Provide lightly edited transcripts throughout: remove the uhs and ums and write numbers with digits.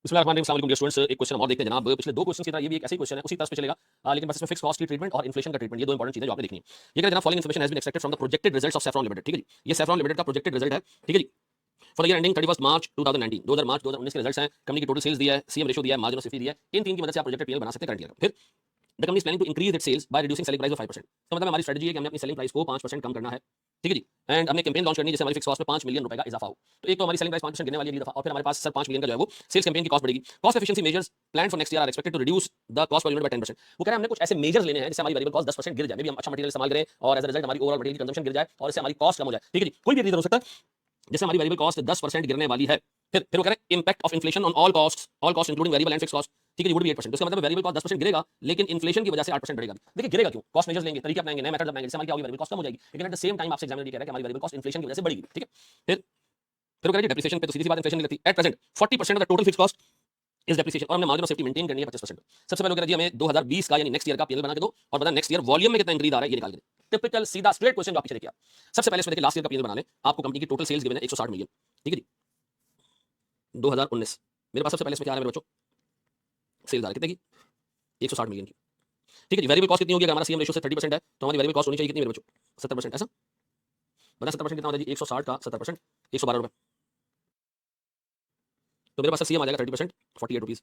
बिस्मिल्लाहिर्रहमानिर्रहीम dear students, एक question हम और देखते हैं जनाब। पिछले दो क्वेश्चन की तरह ये भी एक ऐसे ही क्वेश्चन है, उसी तरह से चलेगा, लेकिन बस इसमें फिक्स कॉस्ट की ट्रीटमेंट और इन्फ्लेशन का ट्रीटमेंट, ये दो इंपॉर्टेंट चीजें जो आपने देखनी है। ये कहते हैं जनाब, following information has been extracted from the projected results of Saffron Limited. ठीक है जी, ये सैफरॉन लिमिटेड का प्रोजेक्टेड रिजल्ट है। ठीक है जी, for the year ending 31 March 2019, 2019 के रिजल्ट्स हैं। कंपनी की टोटल सेल्स दिया है, सीएम रेशियो दिया है, मार्जिन ऑफ सेफ्टी दिया है। इन तीन की मदद से आप प्रोजेक्टेड पीएल बना सकते हैं करंट ईयर का। फिर the company is planning to increase its sales by reducing selling price of 5%। तो मतलब हमारी स्ट्रेटजी है कि हमने अपनी सेलिंग प्राइस को 5% कम करना है। ठीक है जी, एंड हमने कैंपेन लॉन्च करनी है जिससे हमारी फिक्स कॉस्ट में 5 मिलियन रुपए का इजाफा हो। तो एक तो हमारी सेलिंग प्राइस 5% गिरने वाली है अगली दफा, और फिर हमारे पास सर 5 मिलियन का जो है वो सेल्स कैंपेन की कॉस्ट बढ़ेगी। Cost efficiency measures plan for next year are expected to reduce the cost per unit by 10%। वो कह रहे हैं हमने कुछ ऐसे मेजर्स लेने हैं जिससे हमारी वेरिएबल कॉस्ट 10% गिर जाए, मे बी हम अच्छा मटेरियल इस्तेमाल करें और एज अ रिजल्ट हमारी ओवरऑल मटेरियल की कंजम्पशन गिर जाए और इससे हमारी कॉस्ट कम हो जाए। ठीक है जी, कोई भी रीजन हो सकता है जिससे हमारी वेरिएबल कॉस्ट 10% गिरने वाली है। फिर वो कह रहे हैं impact of inflation on all cost including variable and fixed cost. ठीक है जी, वुड बी 8%। उसका मतलब वेरिएबल कॉस्ट 10% गिरेगा, लेकिन इन्फ्लेशन की वजह से 8% बढ़ेगा। देखिए गिरेगा क्यों, कॉस्ट मेजर्स लेंगे, तरीके अपनाएंगे, नए मेथड अपनाएंगे, जिससे हमारी क्या होगी, वेरिएबल कॉस्ट कम हो जाएगी। लेकिन एट द सेम टाइम आपसे एग्जामिनर ये कह रहा है कि हमारी वेरिएबल कॉस्ट इन्फ्लेशन की वजह से बढ़ेगी। ठीक है, फिर वो कह रहे हैं डेप्रिसिएशन पे तो सीधी सी बात इन्फ्लेशन नहीं लगती। At present 40% of the total fixed cost is depreciation, और हमने मार्जिन ऑफ सेफ्टी मेंटेन करनी है 25%। सबसे पहले कह दिया हमें 2020 का यानी नेक्स्ट ईयर का पीएल बना के दो, और बता नेक्स्ट ईयर वॉल्यूम में कितना इंक्रीज आ रहा है ये निकाल के दे। टिपिकल सीधा स्ट्रेट क्वेश्चन जो आप पीछे देखिए। सबसे पहले इसमें देखिए लास्ट ईयर का पीएल बना लें। आपको कंपनी की टोटल सेल्स गिवन है 160 मिलियन। ठीक है जी, 2019 मेरे पास सबसे पहले इसमें क्या आ रहा है मेरे बच्चों, सेल्स आ रही है कितने की, 160 मिलियन की। ठीक है जी, वेरिएबल कॉस्ट कितनी होगी, अगर हमारा सीएम रेशियो से 30% है तो हमारी वेरिएबल कॉस्ट होनी चाहिए कितनी मेरे बच्चों, 70%। ऐसा बता 70% कितना होता है जी, 160 का 70% 112 रुपए। तो मेरे पास सीएम आ जाएगा 30%, 48 रुपीज।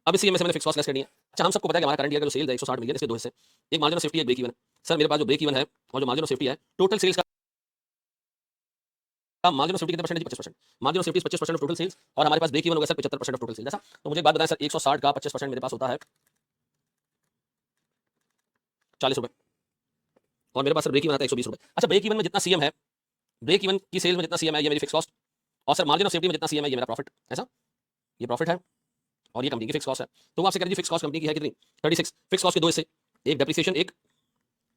अब इस सीएम में से मैंने फिक्स कॉस्ट लेस करनी है। अच्छा, हम सबको पता है कि हमारा करंट ईयर का जो सेल्स है 160 मिलियन, इसके दो हिस्से, एक मार्जिन ऑफ सेफ्टी, एक ब्रेक इवन है। सर मेरे पास जो ब्रेक इवन है और जो मार्जिन ऑफ सेफ्टी है, टोटल सेल्स का मार्जिन ऑफ सेफ्टी कितना परसेंट है, 25%। Margin of safety 25% of total sales, और हमारे पास ब्रेक इवन होगा सर 75% ऑफ टोटल सेल्स। ऐसा तो मुझे एक बात बताएं सर, 160 का 25% मेरे पास होता है 40 रुपए, और मेरे पास सर ब्रेक इवन आता है 120 रुपए। अच्छा, ब्रेक इवन में जितना सीएम है, ब्रेक इवन की सेल्स में जितना सीएम है ये मेरी फिक्स कॉस्ट, और सर मार्जिन ऑफ सेफ्टी में जितना सीएम है ये मेरा प्रॉफिट। ऐसा ये प्रॉफिट है और ये कंपनी की फिक्स कॉस्ट है। तो वो आपसे कह रही है फिक्स कॉस्ट कंपनी की है कितनी, 36। फिक्स कॉस्ट के दो हिस्से, एक डेप्रिसिएशन, एक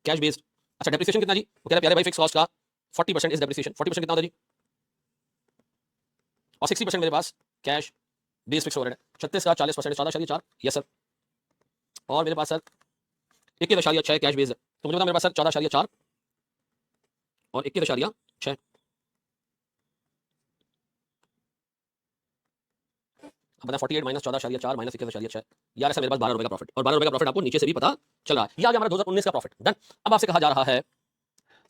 कैश बेस्ड। अच्छा, डेप्रिसिएशन कितना जी, वो कह रहा है प्यारे भाई फिक्स कॉस्ट का 40% इज डेप्रिसिएशन। 40% कितना होता है जी, और 60% मेरे पास कैश बेस फिक्स ओवरहेड है। 36 का 40% 14.4, यस सर। और मेरे पास सर 21.6 कैश बेस्ड है। तो मुझे बता मेरे पास सर 14.4 और 21.6। अब बता 48 माइनस 14.4 माइनस 21.6। यार ऐसा मेरे पास 12 रुपए का प्रॉफिट, और 12 रुपए का प्रॉफिट आपको नीचे से भी पता चल रहा है। ये आ गया हमारा 2019 का प्रॉफिट, डन। अब आपसे कहा जा रहा है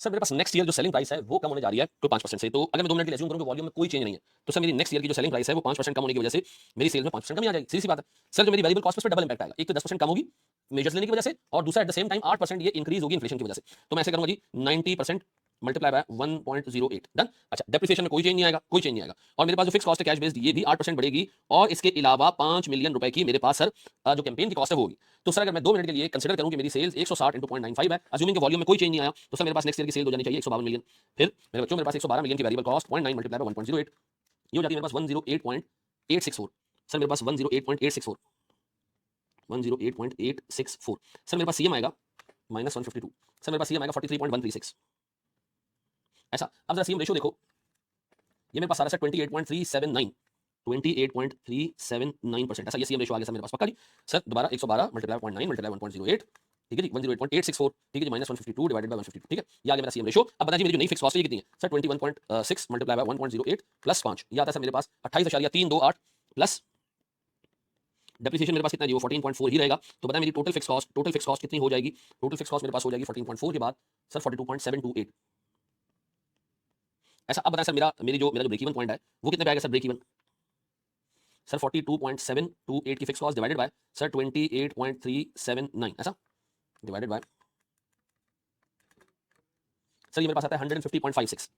सर मेरे पास नेक्स्ट ईयर जो सेलिंग प्राइस है वो कम होने जा रही है तो 5% से। तो अगर मैं 2 मिनट के लिए अज्यूम करूं कि वॉल्यूम में कोई चेंज नहीं है, तो सर मेरी नेक्स्ट ईयर की जो सेलिंग प्राइस है वो 5% कम होने की वजह से मेरी सेल्स में 5% कमी आ जाएगी। सीधी सी बात है सर, जो मेरी variable cost per double impact आएगा। एक तो 10% कम होगी मेजर्स लेने की वजह से, और दूसरा एट द सेम टाइम 8% ये इंक्रीज होगी इन्फ्लेशन की वजह से। तो मैं ऐसे करूंगा जी 90% मल्टीप्लाई बाय 1.08, डन। अच्छा, डेप्रिसिएशन में कोई चेंज नहीं आएगा, कोई चेंज नहीं आएगा, और मेरे पास जो फिक्स कॉस्ट है कैश बेस्ड ये भी 8% बढ़ेगी, और इसके अलावा 5 मिलियन रुपए की मेरे पास सर जो कैंपेन की कॉस्ट है वो होगी। तो सर अगर मैं 2 मिनट के लिए कंसीडर करूं कि मेरी सेल्स 160 into 0.95 है, अज्यूमिंग कि वॉल्यूम में कोई चेंज नहीं आया, तो सर मेरे पास नेक्स्ट ईयर की सेल हो जानी चाहिए 152 मिलियन। फिर मेरे बच्चों मेरे पास 112 मिलियन की वेरिएबल कॉस्ट 0.9 मल्टीप्लाई बाय 1.08, ये हो जाती है मेरे पास 108.864। सर मेरे पास 108.864, 108.864। सर मेरे पास सीएम आएगा -152। सर मेरे पास सीएम आएगा 43.136। ऐसा अब जरा सीएम रेशियो देखो, ये मेरे पास सारा 28.379, 28.379%। ऐसा ये सीएम रेशियो आ गया सर मेरे पास, पक्का जी। सर दोबारा 112 मल्टीप्लाई 0.9 मल्टीप्लाई 1.08, ठीक है जी, 108.864, ठीक है जी, -152 डिवाइडेड बाय 152, ठीक है, ये आ गया मेरा सीएम रेशियो। अब बताइए मेरी जो नई फिक्स कॉस्ट है ये कितनी है सर, 21.6 मल्टीप्लाई बाय 1.08 प्लस 5, ये आता है सर मेरे पास 28.328 प्लस डेप्रिसिएशन मेरे पास कितना है जी, वो 14.4 ही रहेगा। तो बताएं मेरी टोटल फिक्स कॉस्ट कितनी हो जाएगी, टोटल फिक्स कॉस्ट मेरे पास हो जाएगी 14.4 के बाद सर 42.728। ऐसा अब बताएं सर मेरा जो ब्रेक इवन पॉइंट है वो कितने पे आएगा सर, ब्रेक इवन सर 42.728 की fix cost divided by sir 28.379, ऐसा डिवाइडेड बाय सर ये मेरे पास आता है 150.56।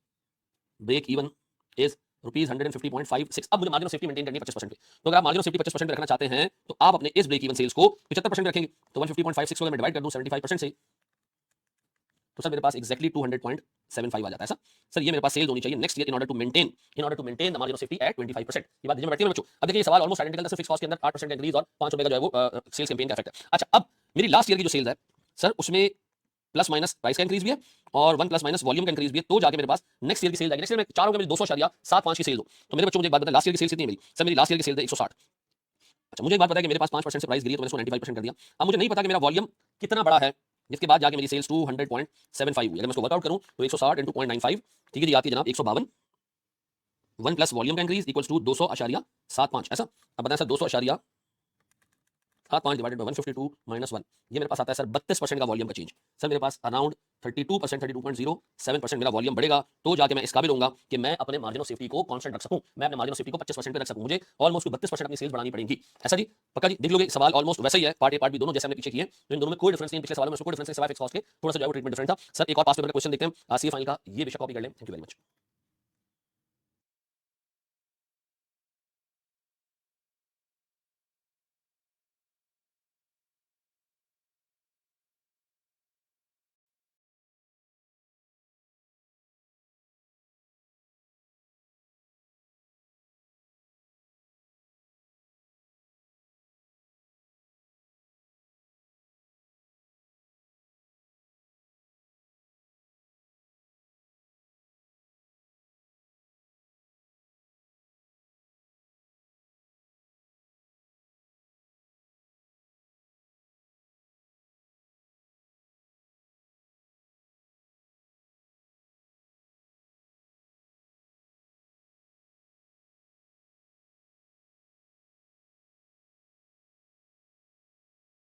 Break even is rupees 150.56। अब मुझे मार्जिन ऑफ सेफ्टी मेंटेन करनी है 25% पे। तो अगर आप मार्जिन ऑफ सेफ्टी 25% पे रखना चाहते हैं तो आप अपने इस ब्रेक इवन सेल्स को 75% रखेंगे। तो 150.56 को मैं डिवाइड कर दूं 75% से, तो सर मेरे पास एक्जैक्टली 200.75 आ जाता है। सर सर ये मेरे पास सेल्स होनी चाहिए next year in order to maintain the margin of safety at 25%। ये बात में बैठती है बच्चों। अब देखिए ये सवाल ऑलमोस्ट आइडेंटिकल है, फिक्स कॉस्ट के अंदर 8% का इंक्रीज और 5 रुपए का जो है वो सेल्स कैंपेन का इफेक्ट है। अच्छा, अब मेरी लास्ट ईयर की जो सेल्स है सर उसमें प्लस माइनस प्राइस का इंक्रीज भी है और 1 प्लस माइनस वॉल्यूम का इंक्रीज भी है, तो जाके मेरे पास नेक्स्ट ईयर की सेल आएगी। नेक्स्ट ईयर में 4 होगा मेरी 200.75 की सेल हो। तो मेरे बच्चों मुझे एक बात बताएं, लास्ट ईयर की सेल कितनी है मेरी, सर मेरी लास्ट ईयर की सेल है 160। अच्छा, मुझे एक बात पता है कि मेरे पास 5% से प्राइस गिरी है तो मैंने इसको 95% कर दिया। अब मुझे नहीं पता कि मेरा वॉल्यूम कितना बड़ा है जिसके बाद जाके मेरी सेल्स 200.75 हुई। अगर मैं इसको वर्कआउट करूं तो 160 into 0.95, ठीक है जी, आती है जनाब 152 1 प्लस वॉल्यूम का इंक्रीज इक्वल्स टू 200.75 ऐसा। अब बताएं सर 200.75 डिवाइडेड बाय 152 माइनस 1, ये मेरे पास आता है सर 32% का वॉल्यूम का चेंज। सर मेरे पास अराउंड 32%, 32.07% मेरा वॉल्यूम बढ़ेगा तो जाके मैं इस काबिल होऊंगा कि मैं अपने मार्जिन ऑफ सेफ्टी को कांस्टेंट रख सकूं, मैं अपने मार्जिन ऑफ सेफ्टी को 25% पे रख सकूं। मुझे ऑलमोस्ट 32% अपनी सेल्स बढ़ानी पड़ेगी। ऐसा जी, पक्का जी। देख लोगे सवाल ऑलमोस्ट वैसा ही है, पार्ट ए पार्ट बी दोनों जैसे हमने पीछे किए, तो इन दोनों में कोई डिफरेंस नहीं। पिछले सवालों में कोई डिफरेंस नहीं, सिवाय फिक्स कॉस्ट के थोड़ा सा जो है वो ट्रीटमेंट डिफरेंट था। सर एक और पास पेपर का क्वेश्चन देखते हैं, सी फाइनल का, ये बेशक कॉपी कर लें। Thank you very much.